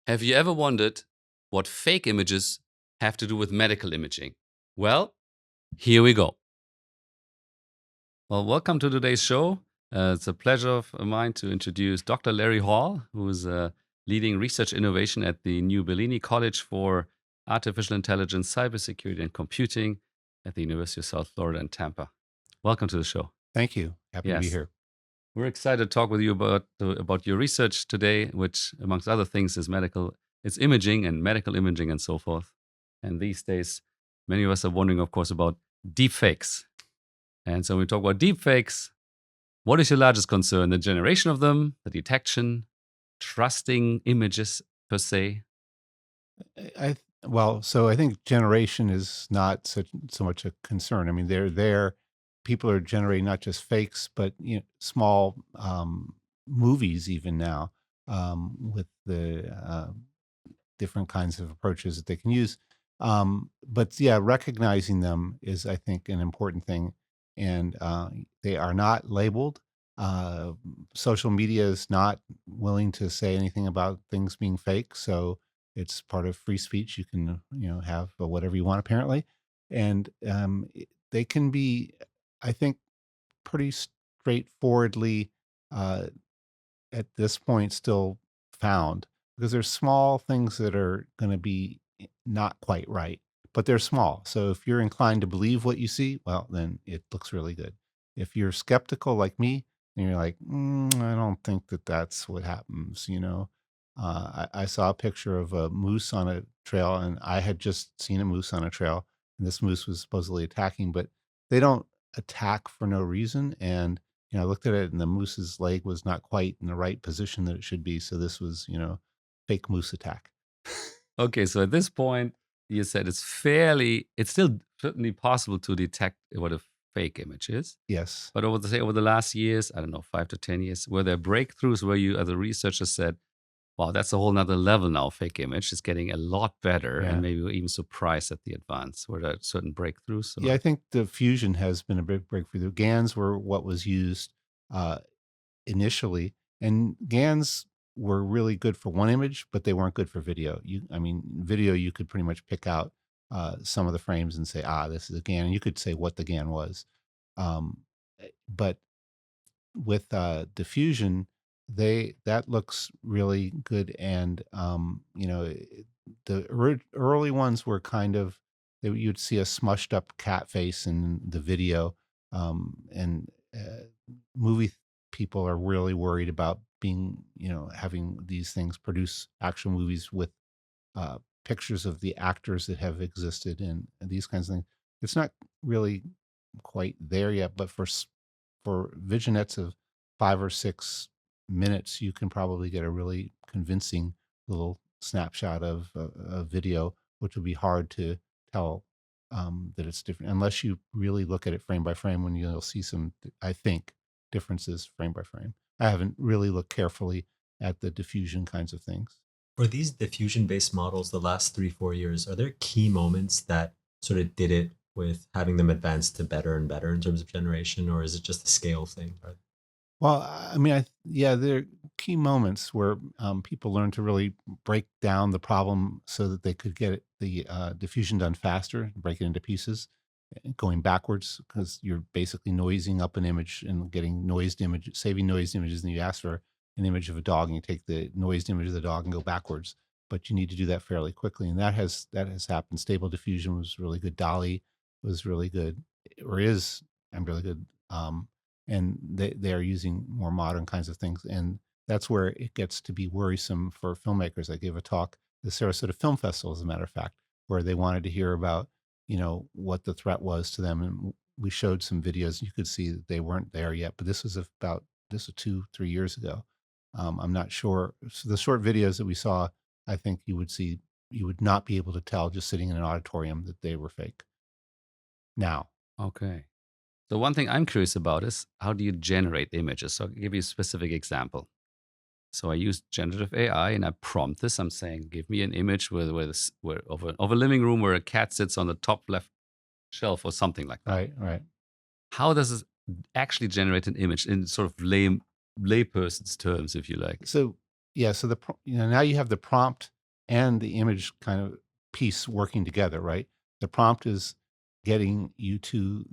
Have you ever wondered what fake images have to do with medical imaging? Well, here we go. Well, welcome to today's show. It's a pleasure of mine to introduce Dr. Larry Hall, who is leading research innovation at the New Bellini College for Artificial Intelligence, Cybersecurity, and Computing at the University of South Florida in Tampa. Welcome to the show. Thank you. Happy to be Yes, here. we're excited to talk with you about your research today, which, amongst other things, is it's imaging and medical imaging and so forth. And these days, many of us are wondering, of course, about deepfakes. And so when we talk about deepfakes, what is your largest concern? The generation of them, the detection, trusting images per se? So I think generation is not so much a concern. I mean, they're there. People are generating not just fakes, but small movies even now with the different kinds of approaches that they can use. But yeah, recognizing them is, I think, an important thing. And they are not labeled. Uh, Social media is not willing to say anything about things being fake. So it's part of free speech. You can, have whatever you want, apparently. And they can be, I think, pretty straightforwardly uh, at this point still found because there's small things that are going to be not quite right, but they're small. So if you're inclined to believe what you see, well, then it looks really good. If you're skeptical like me, and you're like, I don't think that that's what happens. I saw a picture of a moose on a trail, and I had just seen a moose on a trail, and this moose was supposedly attacking, but they don't attack for no reason. And I looked at it and the moose's leg was not quite in the right position that it should be. So this was, fake moose attack. Okay, so at this point, you said it's still certainly possible to detect what a fake image is. Yes. But over the last years, I don't know, 5 to 10 years, were there breakthroughs where you, as a researcher, said, "Wow, that's a whole nother level now. Fake image is getting a lot better," and Yeah. maybe we're even surprised at the advance. Were there certain breakthroughs? Yeah. I Or think the fusion has been a big breakthrough. The GANs were what was used uh, initially, and GANs were really good for one image, but they weren't good for video. I mean, video, you could pretty much pick out some of the frames and say, this is a GAN. And you could say what the GAN was. But with diffusion, they that looks really good. And the early ones were kind of you'd see a smushed up cat face in the video, and movie people are really worried about being having these things produce actual movies with pictures of the actors that have existed and these kinds of things. It's not really quite there yet, but for vignettes of 5 or 6 minutes, you can probably get a really convincing little snapshot of a video, which would be hard to tell that it's different unless you really look at it frame by frame. When you'll see some, I think, differences frame by frame. I haven't really looked carefully at the diffusion kinds of things. For these diffusion-based models, the last 3, 4 years, are there key moments that sort of did it with having them advance to better and better in terms of generation, or is it just a scale thing? Well, I mean, yeah, there are key moments where people learn to really break down the problem so that they could get the diffusion done faster, break it into pieces, going backwards because you're basically noising up an image and getting noised image, saving noised images. And you ask for an image of a dog, and you take the noised image of the dog and go backwards. But you need to do that fairly quickly, and that has happened. Stable diffusion was really good. Dolly was really good, or is and really good. And they are using more modern kinds of things, and that's where it gets to be worrisome for filmmakers. I gave a talk at the Sarasota Film Festival, as a matter of fact, where they wanted to hear about what the threat was to them, and we showed some videos. You could see that they weren't there yet, but this was 2 3 years ago. I'm not sure. So the short videos that we saw, I think you would not be able to tell just sitting in an auditorium that they were fake. Now, okay. So one thing I'm curious about is how do you generate images? So I'll give you a specific example. So I use generative AI and I prompt this. I'm saying, give me an image of a living room where a cat sits on the top left shelf or something like that. right, right. How does it actually generate an image in sort of layperson's terms, if you like? So yeah, so now you have the prompt and the image kind of piece working together, right? The prompt is getting you to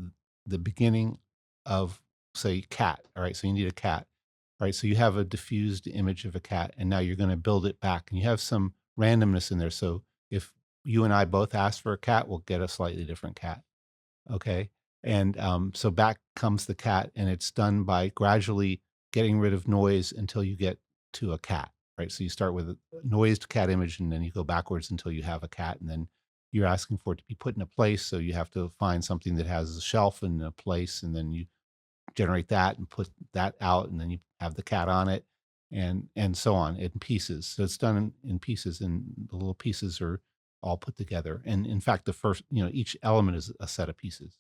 the beginning of, say, cat. All right, so you need a cat. All right, so you have a diffused image of a cat, and now you're going to build it back, and you have some randomness in there. So if you and I both ask for a cat, we'll get a slightly different cat. Okay. And so back comes the cat, and it's done by gradually getting rid of noise until you get to a cat, right? So you start with a noised cat image, and then you go backwards until you have a cat, and then you're asking for it to be put in a place. So you have to find something that has a shelf and a place, and then you generate that and put that out, and then you have the cat on it, and so on in pieces. So it's done in pieces, and the little pieces are all put together. And in fact, the first, each element is a set of pieces.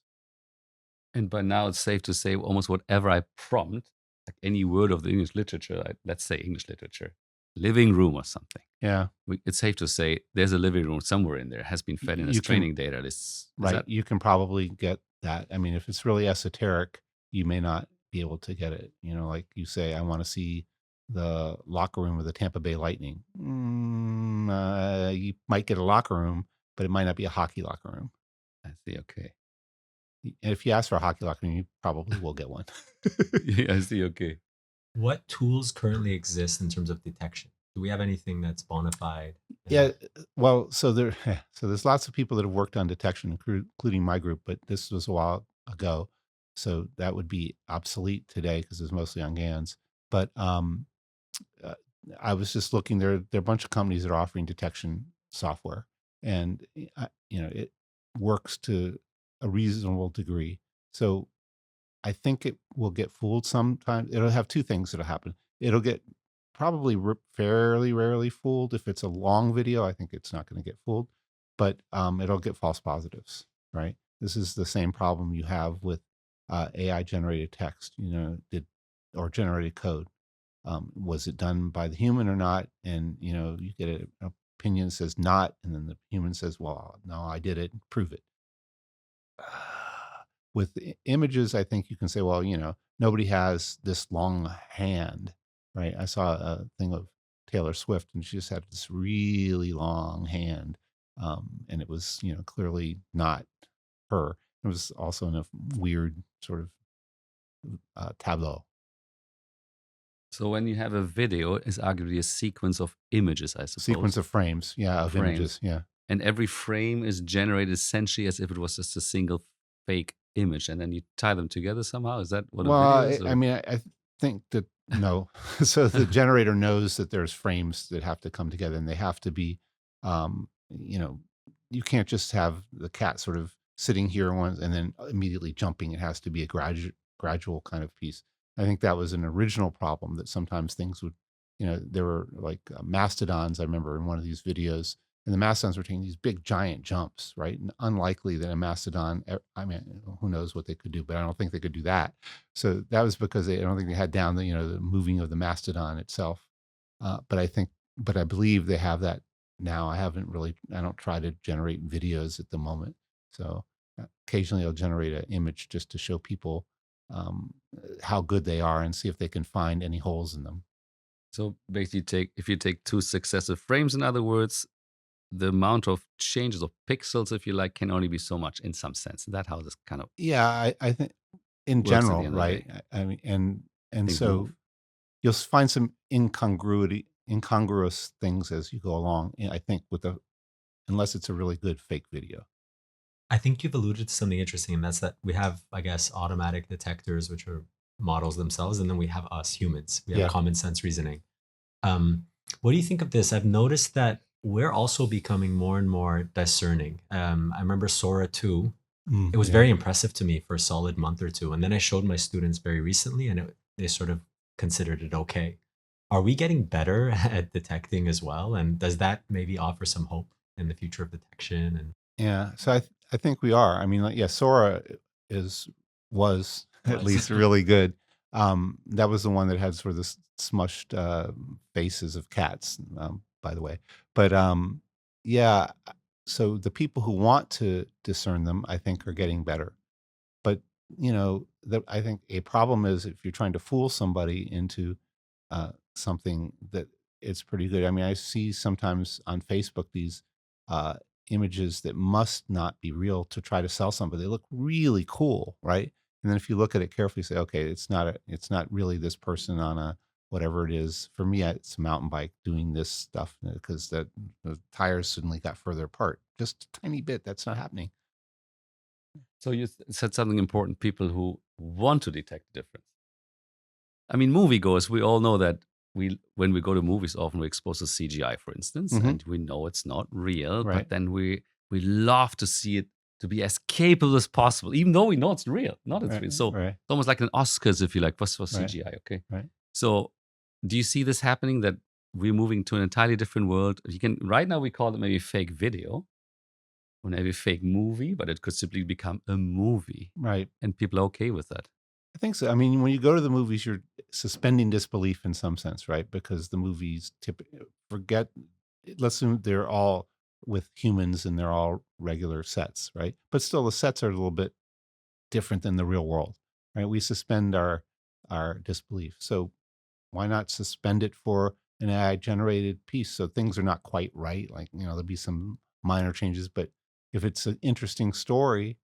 And by now, it's safe to say almost whatever I prompt, like any word of the English literature, let's say English literature, living room or something. Yeah. It's safe to say there's a living room somewhere in there, has been fed in as You can, training data. Is right. that You can probably get that. I mean, if it's really esoteric, you may not be able to get it. Like you say, I want to see the locker room of the Tampa Bay Lightning. You might get a locker room, but it might not be a hockey locker room. I see? Okay. And if you ask for a hockey locker room, you probably will get one. Yeah, I see. Okay. What tools currently exist in terms of detection? Do we have anything that's bona fide? Yeah, well, so there's lots of people that have worked on detection, including my group, but this was a while ago, so that would be obsolete today because it's mostly on GANs. But uh, I was just looking there are a bunch of companies that are offering detection software, and it works to a reasonable degree. So I think it will get fooled sometimes. It'll have two things that'll happen. It'll get probably fairly rarely fooled. If it's a long video, I think it's not going to get fooled, but it'll get false positives, right? This is the same problem you have with AI generated text, or generated code. Was it done by the human or not? And, you get an opinion that says not, and then the human says, well, no, I did it, prove it. With images, I think you can say, well, nobody has this long hand, right? I saw a thing of Taylor Swift, and she just had this really long hand, and it was, clearly not her. It was also in a weird sort of tableau. So when you have a video, it's arguably a sequence of images, I suppose. Sequence of frames, yeah, of Frames. images, yeah. And every frame is generated essentially as if it was just a single fake image, and then you tie them together somehow. Is that what a Well, video is? I mean, I think that no. So the generator knows that there's frames that have to come together, and they have to be, you can't just have the cat sort of sitting here once and then immediately jumping. It has to be a gradual kind of piece. I think that was an original problem that sometimes things would, there were like mastodons. I remember in one of these videos, and the mastodons were taking these big giant jumps, right? And unlikely that a mastodon, I mean, who knows what they could do, but I don't think they could do that. So that was because I don't think they had down the moving of the mastodon itself. But I believe they have that now. I don't try to generate videos at the moment. So occasionally I'll generate an image just to show people how good they are and see if they can find any holes in them. So basically, if you take two successive frames, in other words, the amount of changes of pixels, if you like, can only be so much in some sense. That how this kind of Yeah, I think in works at the general, end of the right? day. I mean, and They so move. you'll find some incongruous things as you go along. I think unless it's a really good fake video. I think you've alluded to something interesting, and that's that we have, I guess, automatic detectors, which are models themselves, and then we have us humans. We have Yeah. common sense reasoning. What do you think of this? I've noticed that we're also becoming more and more discerning. I remember Sora 2. It was Yeah. very impressive to me for a solid month or two. And then I showed my students very recently, and they sort of considered it okay. Are we getting better at detecting as well? And does that maybe offer some hope in the future of detection? And Yeah, so I think we are. I mean, like, yeah, Sora was at was least really good. That was the one that had sort of this smushed faces of cats, by the way. But yeah, so the people who want to discern them, I think, are getting better. But I think a problem is if you're trying to fool somebody into something that it's pretty good. I mean, I see sometimes on Facebook these uh, images that must not be real to try to sell something. They look really cool, right? And then if you look at it carefully, say, okay, it's not really this person on a whatever it is. For me, it's a mountain bike doing this stuff because the tires suddenly got further apart, just a tiny bit. That's not happening. So you said something important: people who want to detect the difference. I mean, moviegoers, we all know that when we go to movies, often we're exposed to CGI, for instance, Hmm. and we know it's not real, Right. but then we love to see it to be as capable as possible, even though we know it's real, not it's Right. real. So Right. it's almost like an Oscars, if you like, for Right. CGI. Okay. Right. So do you see this happening that we're moving to an entirely different world? You can right now we call it maybe fake video or maybe fake movie, but it could simply become a movie, Right. and people are okay with that. I think so. I mean, when you go to the movies, you're suspending disbelief in some sense, right? Because the movies forget, let's assume they're all with humans and they're all regular sets, right? But still, the sets are a little bit different than the real world, right? We suspend our disbelief. So why not suspend it for an AI generated piece? So things are not quite right. Like, there'll be some minor changes, but if it's an interesting story,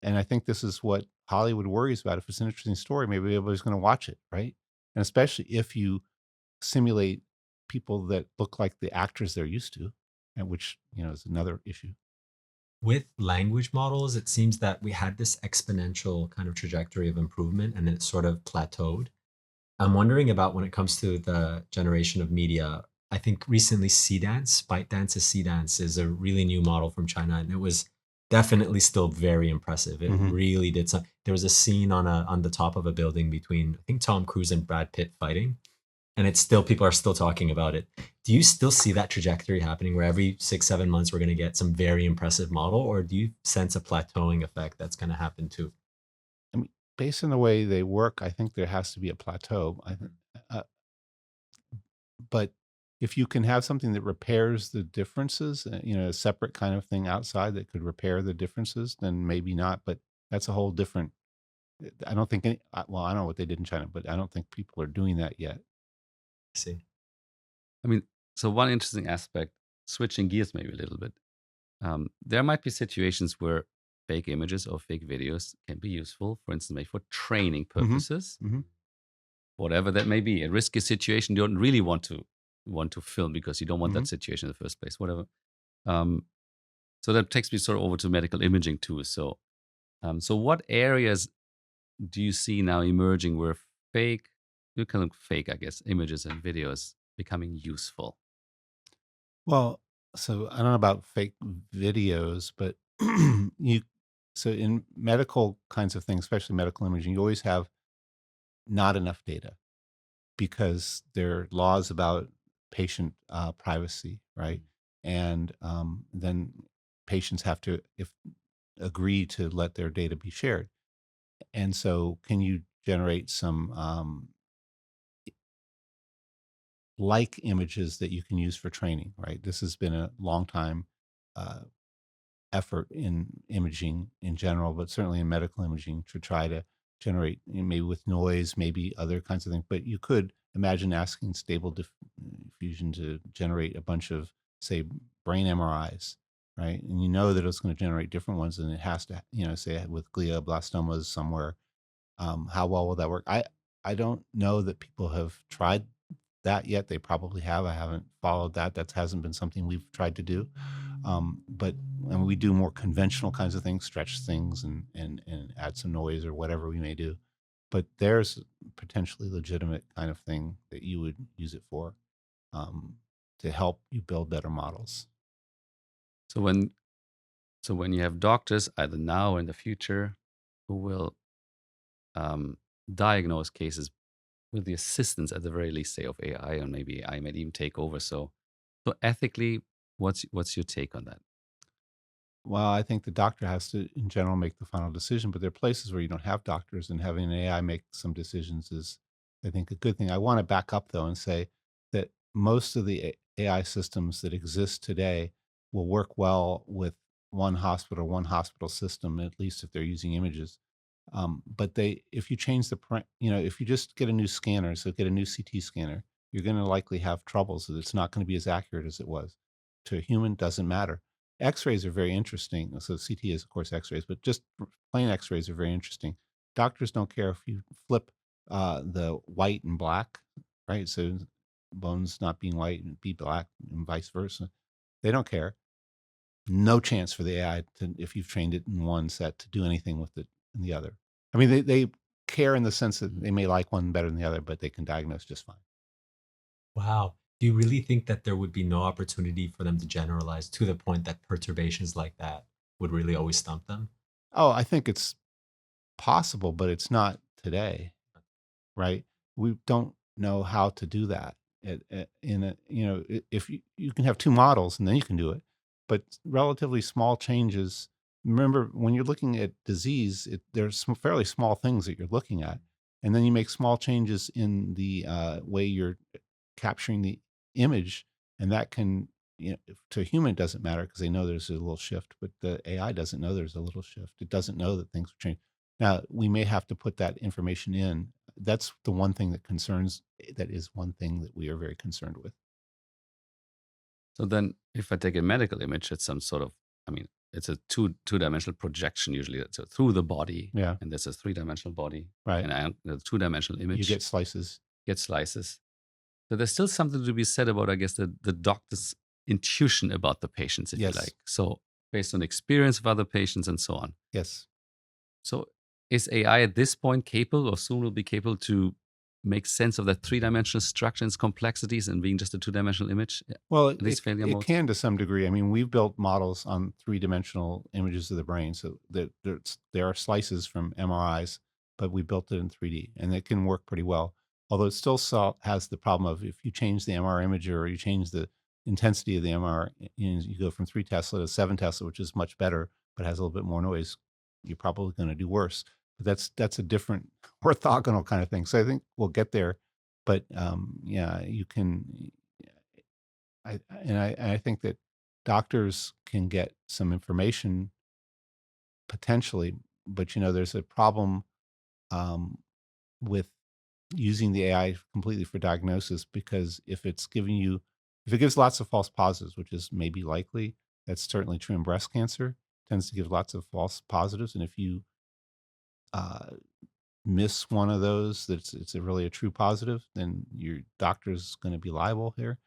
and I think this is what Hollywood worries about. If it's an interesting story, maybe everybody's going to watch it, right? And especially if you simulate people that look like the actors they're used to, and which is another issue. With language models, it seems that we had this exponential kind of trajectory of improvement and it sort of plateaued. I'm wondering about when it comes to the generation of media. I think recently ByteDance's C Dance is a really new model from China, and it was definitely still very impressive. It Hmm. really did some. There was a scene on the top of a building between I think Tom Cruise and Brad Pitt fighting, and it's still people are still talking about it. Do you still see that trajectory happening where every 6 7 months we're going to get some very impressive model, or do you sense a plateauing effect that's going to happen too? I mean, based on the way they work, I think there has to be a plateau. Uh, but if you can have something that repairs the differences, a separate kind of thing outside that could repair the differences, then maybe not. But that's a whole different. I don't think well, I don't know what they did in China, but I don't think people are doing that yet. I see. I mean, so one interesting aspect, switching gears maybe a little bit. There might be situations where fake images or fake videos can be useful, for instance, maybe for training Hmm. purposes, Hmm. whatever that may be. A risky situation you don't really want to film because you don't want Hmm. that situation in the first place, whatever. Um, so that takes me sort of over to medical imaging too. So what areas do you see now emerging where fake, you call them fake, I guess, images and videos becoming useful? Well, so I don't know about fake videos, but you, so in medical kinds of things, especially medical imaging, you always have not enough data because there are laws about patient privacy, right? And then patients have to if agree to let their data be shared. And so, can you generate some like images that you can use for training? Right. This has been a long time uh, effort in imaging in general, but certainly in medical imaging to try to generate, maybe with noise, maybe other kinds of things. But you could imagine asking Stable Diffusion to generate a bunch of, say, brain MRIs, right? And you know that it's going to generate different ones, and it has to, say with glioblastomas somewhere. How well will that work? I don't know that people have tried that yet. They probably have. I haven't followed that. That hasn't been something we've tried to do. But and we do more conventional kinds of things, stretch things and add some noise or whatever we may do. But there's potentially legitimate kind of thing that you would use it for um, to help you build better models. So when you have doctors either now or in the future who will um, diagnose cases with the assistance at the very least, say, of AI, and maybe I might even take over. So ethically, what's your take on that? Well, I think the doctor has to, in general, make the final decision, but there are places where you don't have doctors, and having an AI make some decisions is, I think, a good thing. I want to back up, though, and say that most of the AI systems that exist today will work well with one hospital system, at least if they're using images. But if you change if you just get a new scanner, so get a new CT scanner, you're going to likely have troubles. It's not going to be as accurate as it was. To a human, doesn't matter. X-rays are very interesting. So CT is, of course, X-rays, but just plain X-rays are very interesting. Doctors don't care if you flip the white and black, right? So bones not being white and be black and vice versa. They don't care. No chance for the AI to, if you've trained it in one set, to do anything with it in the other. I mean, they care in the sense that they may like one better than the other, but they can diagnose just fine. Wow. Do you really think that there would be no opportunity for them to generalize to the point that perturbations like that would really always stump them? Oh, I think it's possible, but it's not today, right? We don't know how to do that. In a, if you can have two models and then you can do it, but relatively small changes. Remember, when you're looking at disease, there's some fairly small things that you're looking at, and then you make small changes in the way you're capturing the image, and that can, to a human, it doesn't matter because they know there's a little shift, but the AI doesn't know there's a little shift. It doesn't know that things will change. Now, we may have to put that information in. That's the one thing that is one thing that we are very concerned with. So then, if I take a medical image, it's some sort of, I mean, it's a two-dimensional projection usually. So through the body, Yeah, and there's a three-dimensional body, right. and a two-dimensional You image get slices. get slices. So there's still something to be said about, I guess, the doctor's intuition about the patients, if you Yes. like. So based on experience of other patients and so on. Yes. So is AI at this point capable, or soon will be capable, to make sense of that three-dimensional structure and its complexities and being just a two-dimensional image? Well, At least failure it modes? can to some degree. I mean, we've built models on three-dimensional images of the brain, so that there are slices from MRIs, but we built it in 3D, and it can work pretty well. Although it still has the problem of, if you change the MR imager or you change the intensity of the MR, you go from 3 Tesla to 7 Tesla, which is much better, but has a little bit more noise, you're probably going to do worse. But that's a different orthogonal kind of thing. So I think we'll get there. But yeah, you can. I think that doctors can get some information potentially, but there's a problem um, with using the AI completely for diagnosis, because if it gives lots of false positives, which is maybe likely, that's certainly true in breast cancer, tends to give lots of false positives, and if you uh, miss one of those, it's really a true positive, then your doctor's going to be liable here.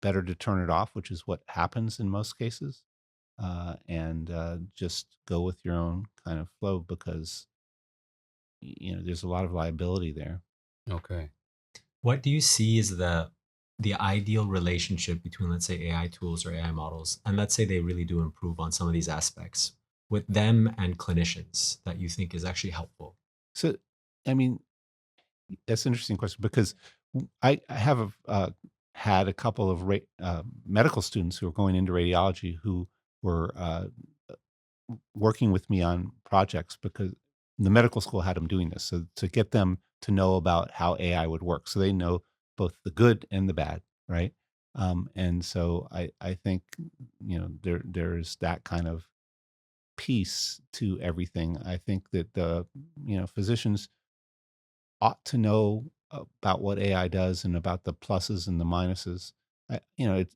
Better to turn it off, which is what happens in most cases, and just go with your own kind of flow, because there's a lot of liability there. Okay. What do you see as the ideal relationship between, let's say, AI tools or AI models, and let's say they really do improve on some of these aspects, with them and clinicians, that you think is actually helpful? So, I mean, that's an interesting question, because I have had a couple of medical students who are going into radiology who were working with me on projects, because the medical school had them doing this. So to get them to know about how AI would work, so they know both the good and the bad, right? And so I think there's that kind of piece to everything. I think that the physicians ought to know about what AI does and about the pluses and the minuses.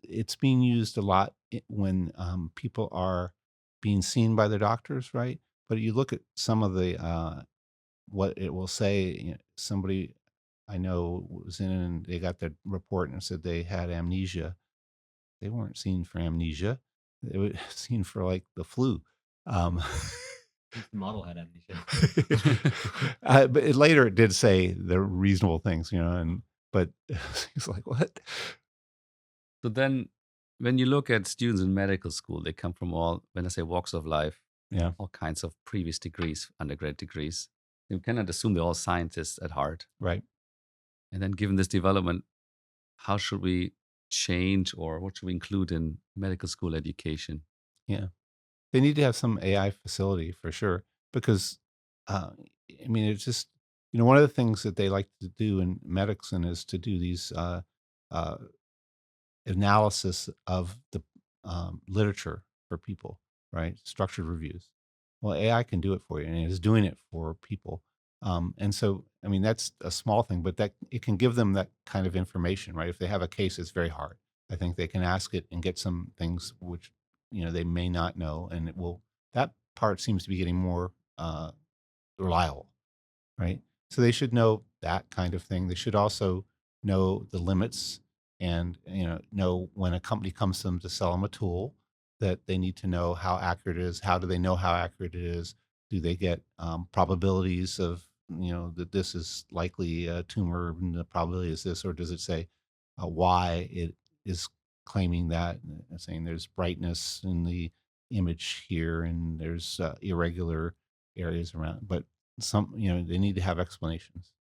It's being used a lot when people are being seen by the doctors, right? But you look at some of the what it will say. Somebody I know was in, and they got their report and it said they had amnesia. They weren't seen for amnesia; they were seen for like the flu. Um, The model had amnesia. but later it did say the reasonable things, but he's like, what? So then, when you look at students in medical school, they come from all, when I say walks of life, Yeah, all kinds of previous degrees, undergrad degrees. You cannot assume they're all scientists at heart. right. And then, given this development, how should we change, or what should we include in medical school education? Yeah. They need to have some AI facility for sure, because, uh, I mean, it's just, one of the things that they like to do in medicine is to do these uh, analysis of the literature for people, right? Structured reviews. Well, AI can do it for you, and it is doing it for people. And so, I mean, that's a small thing, but that it can give them that kind of information, right? If they have a case, it's very hard. I think they can ask it and get some things which they may not know, and it will. That part seems to be getting more reliable, right? So they should know that kind of thing. They should also know the limits, and know when a company comes to them to sell them a tool, that they need to know how accurate it is. How do they know how accurate it is? Do they get probabilities of that this is likely a tumor and the probability is this, or does it say why it is claiming that, and saying there's brightness in the image here and there's irregular areas around, but some they need to have explanations.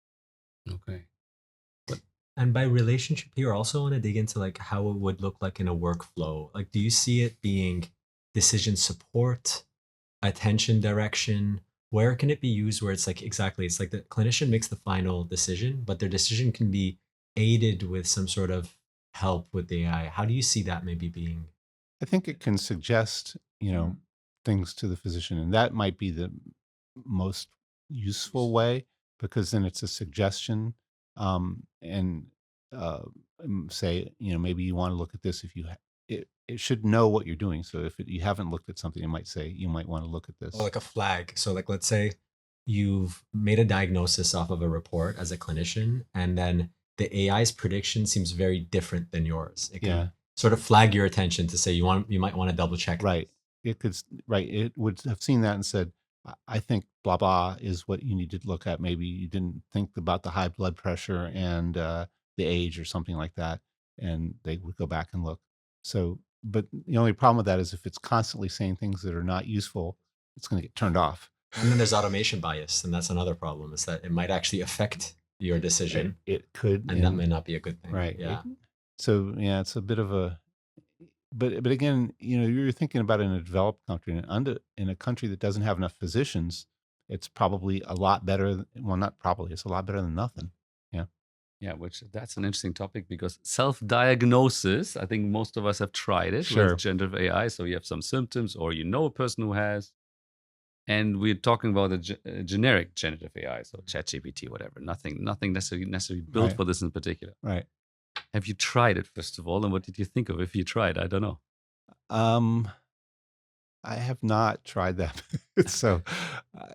Okay. But And by relationship here, I also want to dig into like how it would look like in a workflow. Like, do you see it being decision support, attention direction? Where can it be used where it's like exactly, it's like the clinician makes the final decision, but their decision can be aided with some sort of help with the AI. How do you see that maybe being? I think it can suggest things to the physician, and that might be the most useful way, because then it's a suggestion, and say maybe you want to look at this. If you it should know what you're doing, so if you haven't looked at something, it might say you might want to look at Or this. like a flag. So like let's say you've made a diagnosis off of a report as a clinician, and then the AI's prediction seems very different than yours. It Yeah. can sort of flag your attention to say you might want to double check. Right. It could, right. It would have seen that and said, I think blah, blah is what you need to look at. Maybe you didn't think about the high blood pressure and the age or something like that. And they would go back and look. So, but the only problem with that is if it's constantly saying things that are not useful, it's going to get turned off. And then there's automation bias, and that's another problem, is that it might actually affect your decision, It could, and that may not be a good thing. right. Yeah. So, yeah, it's a bit of a, but again, you're thinking about it in a developed country, and in a country that doesn't have enough physicians, it's probably a lot better. Well, not probably, it's a lot better than nothing. Yeah. yeah, that's an interesting topic because self-diagnosis, I think most of us have tried it Sure. with generative AI. So you have some symptoms or you know a person who has, and we're talking about a generic generative AI, so ChatGPT, whatever. Nothing necessarily built Right. for this in particular. Right. Have you tried it first of all, and what did you think of it? If you tried? I don't know. I have not tried that. So,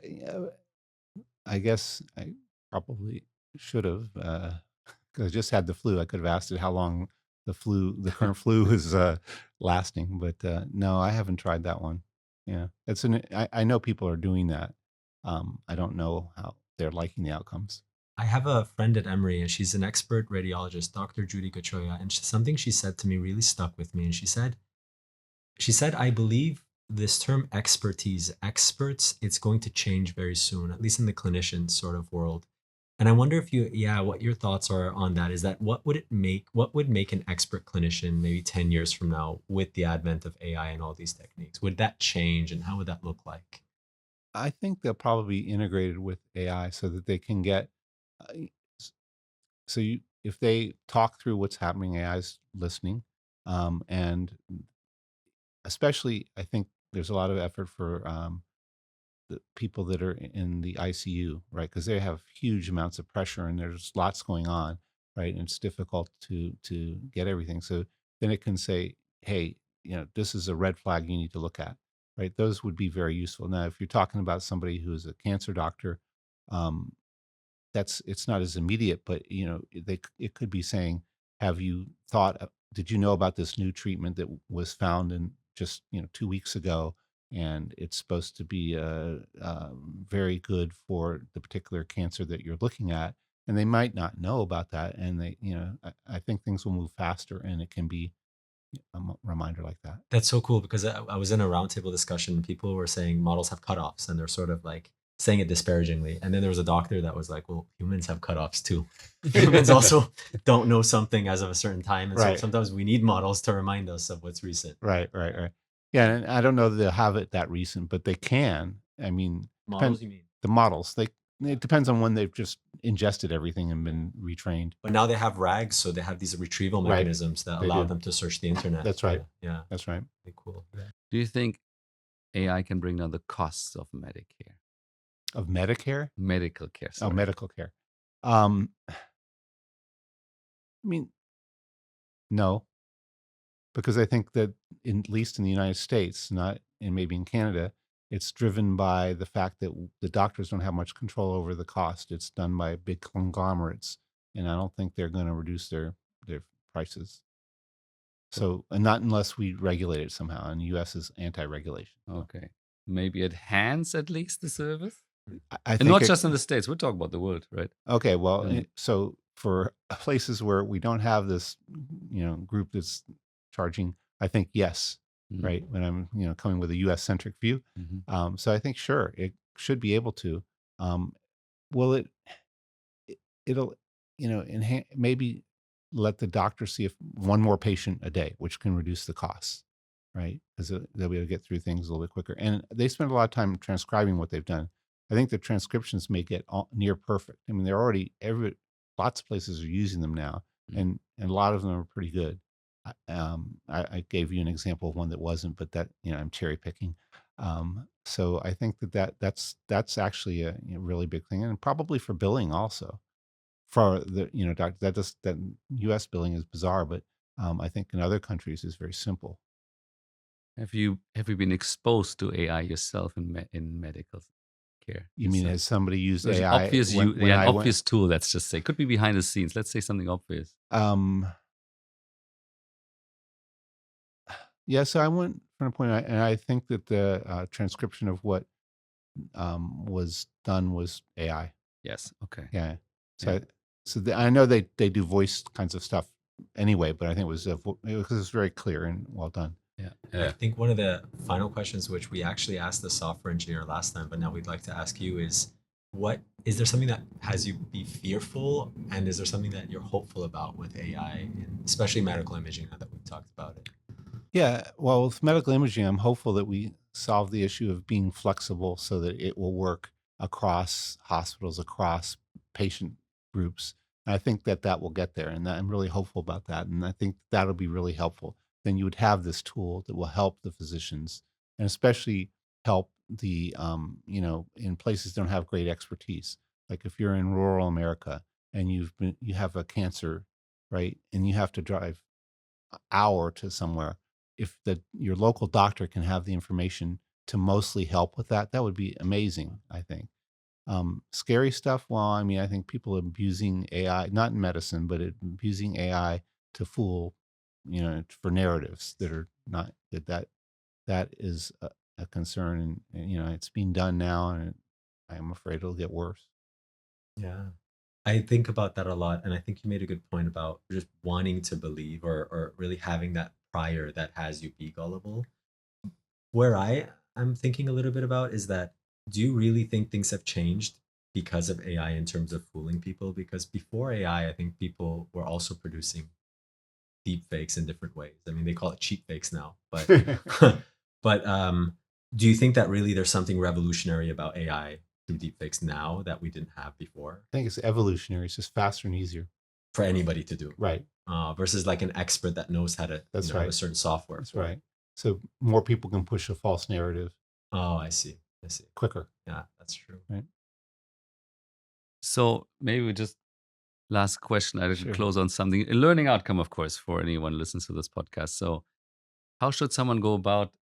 yeah, I guess I probably should have, because I just had the flu. I could have asked it how long the current flu is lasting, but no, I haven't tried that one. Yeah, I know people are doing that. I don't know how they're liking the outcomes. I have a friend at Emory, and she's an expert radiologist, Dr. Judy Gachoya, and something she said to me really stuck with me. And she said, I believe this term expertise, experts, it's going to change very soon, at least in the clinician sort of world. And I wonder if what your thoughts are on that. Is that what would make an expert clinician maybe 10 years from now with the advent of AI and all these techniques? Would that change, and how would that look like? I think they'll probably be integrated with AI so that they can get. Uh, s- so if they talk through what's happening, AI's listening, and especially, I think there's a lot of effort for the people that are in the ICU, right? Because they have huge amounts of pressure and there's lots going on, right? And it's difficult to get everything. So then it can say, hey, this is a red flag you need to look at, right? Those would be very useful. Now, if you're talking about somebody who's a cancer doctor, um, it's not as immediate, but it could be saying, have you did you know about this new treatment that was found in just 2 weeks ago, and it's supposed to be very good for the particular cancer that you're looking at, and they might not know about that, and I think things will move faster, and it can be a reminder like that. That's so cool, because I was in a roundtable discussion and people were saying models have cutoffs, and they're sort of like saying it disparagingly. And then there was a doctor that was like, well, humans have cutoffs too. Humans also don't know something as of a certain time. And so Right. sometimes we need models to remind us of what's recent. Right. Yeah, and I don't know that they'll have it that recent, but they can. I mean, Models, you mean? the models. It depends on when they've just ingested everything and been retrained. But now they have RAGs, so they have these retrieval Right. mechanisms that They allow do. them to search the internet. That's right. Yeah, That's right. pretty cool. Yeah. Do you think AI can bring down the costs of Medicare? Of Medicare? Medical care, Oh, sorry. medical care. I mean, no, because I think that at least in the United States, not and maybe in Canada, it's driven by the fact that the doctors don't have much control over the cost. It's done by big conglomerates, and I don't think they're going to reduce their prices. So, and not unless we regulate it somehow. And the U.S. is anti-regulation. So Okay. Maybe enhance at least the service? I And think not it, just in the States. We're talking about the world, right? okay, well, Um, so for places where we don't have this, group that's charging, I think yes, mm, right? When I'm, coming with a U.S. centric view, mhm. so I think sure it should be able to. Um, will it'll maybe let the doctor see if one more patient a day, which can reduce the costs, right? Because they'll be able to get through things a little bit quicker. And they spend a lot of time transcribing what they've done. I think the transcriptions may get near perfect. I mean, they're already lots of places are using them now, Mm. and a lot of them are pretty good. I gave you an example of one that wasn't, but that I'm cherry picking. So I think that's actually a really big thing, and probably for billing also for the that U.S. billing is bizarre, but I think in other countries is very simple. Have you been exposed to AI yourself in medical care You mean yourself? has somebody used There's an AI obvious when an I went? obvious tool, let's just say. Could be behind the scenes. Let's say something obvious. Um, yeah, so I went from a point, and I think that the transcription of what was done was AI. Yes. Okay. Yeah, Yeah. so I know they do voice kinds of stuff anyway, but I think it was because it's very clear and well done. Yeah. I Yeah. think one of the final questions, which we actually asked the software engineer last time, but now we'd like to ask you is what is there something that has you be fearful, and is there something that you're hopeful about with AI, especially medical imaging now that we've talked about it? Yeah, well, with medical imaging, I'm hopeful that we solve the issue of being flexible so that it will work across hospitals, across patient groups. And I think that will get there, and I'm really hopeful about that. And I think that'll be really helpful. Then you would have this tool that will help the physicians, and especially help the in places that don't have great expertise. Like if you're in rural America and you have a cancer, right, and you have to drive hour to somewhere, if your local doctor can have the information to mostly help with that, that would be amazing, I think. Scary stuff. Well, I mean, I think people abusing AI, not in medicine, but abusing AI to fool, for narratives that are not that is a concern, and it's being done now, and I'm afraid it'll get worse. Yeah. I think about that a lot, and I think you made a good point about just wanting to believe, or really having that prior that has you be gullible. Where am thinking a little bit about is that, do you really think things have changed because of AI in terms of fooling people? Because before AI, I think people were also producing deep fakes in different ways. I mean, they call it cheap fakes now, but but do you think that really there's something revolutionary about AI through deep fakes now that we didn't have before I think it's evolutionary. It's just faster and easier. for anybody to do? Right. Versus like an expert that knows how to That's have a right. certain software That's for it. right. So more people can push a false narrative Oh, I see. I see. quicker. Yeah, that's true. Right. So maybe we just last question. I should Sure. close on something. A learning outcome, of course, for anyone who listens to this podcast. So how should someone go about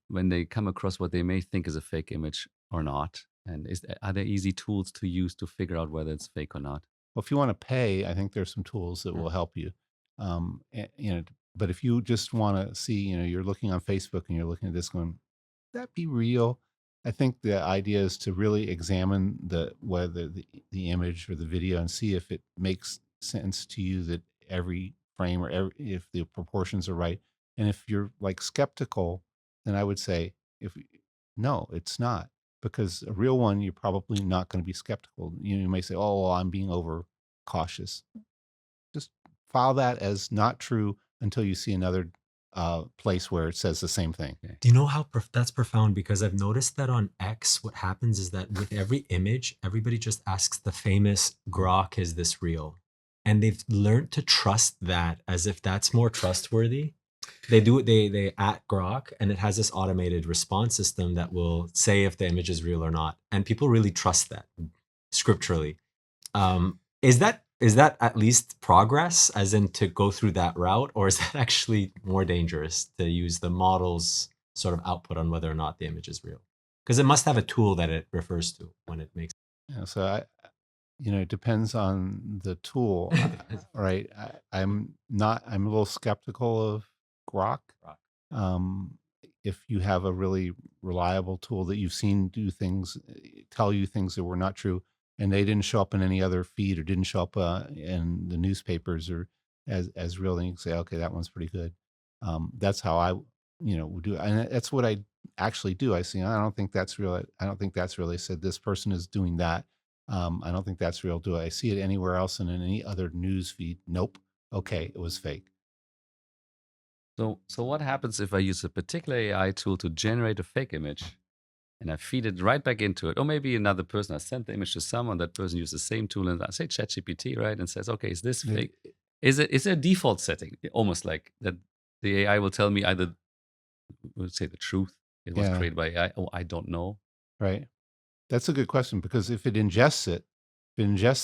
when they come across what they may think is a fake image or not? And are there easy tools to use to figure out whether it's fake or not? Well, if you want to pay, I think there's some tools that Mm. will help you. But if you just want to see, you're looking on Facebook and you're looking at this going, that be real? I think the idea is to really examine whether the image or the video and see if it makes sense to you that every frame if the proportions are right. And if you're like skeptical, then I would say if no, it's not, because a real one you're probably not going to be skeptical. You may say, "Oh, well, I'm being over cautious." Just file that as not true until you see another place where it says the same thing. Okay. Do you know how that's profound? Because I've noticed that on X, what happens is that with every image, everybody just asks the famous "Grok, is this real?" And they've learned to trust that as if that's more trustworthy They at Grok, and it has this automated response system that will say if the image is real or not, and people really trust that scripturally. Is that at least progress, as in to go through that route, or is that actually more dangerous to use the model's sort of output on whether or not the image is real? Because it must have a tool that it refers to when it makes. Yeah, so it depends on the tool, right? I'm a little skeptical of Grok. Grok. If you have a really reliable tool that you've seen do things, tell you things that were not true, and they didn't show up in any other feed or didn't show up in the newspapers or as real, then you can say, okay, that one's pretty good. That's how I, would do, and that's what I actually do. I see, I don't think that's real. I don't think that's real. They said this person is doing that. I don't think that's real. Do I see it anywhere else in any other news feed? Nope. Okay, it was fake. So what happens if I use a particular AI tool to generate a fake image and I feed it right back into it? Or maybe another person, I sent the image to someone, that person uses the same tool, and I say ChatGPT, right? And says, okay, is this The- fake? Is it a default setting? Almost like that the AI will tell me either, we'll say the truth, it was Yeah. created by AI, or I don't know. Right. That's a good question, because if it ingests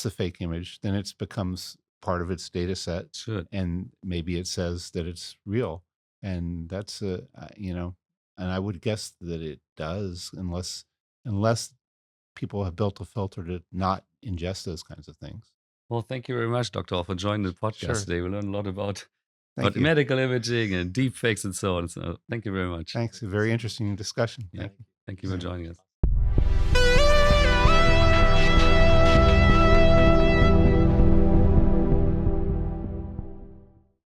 the fake image, then it becomes part of its data set, It should. and maybe it says that it's real, and that's and I would guess that it does, unless people have built a filter to not ingest those kinds of things. Well, thank you very much, Dr. Hall, for joining the podcast Sure. today. We learned a lot about Thank you. medical imaging and deep fakes and so on. So thank you very much. Thanks. A very interesting discussion. Yeah. Thank you. Thank you for joining us.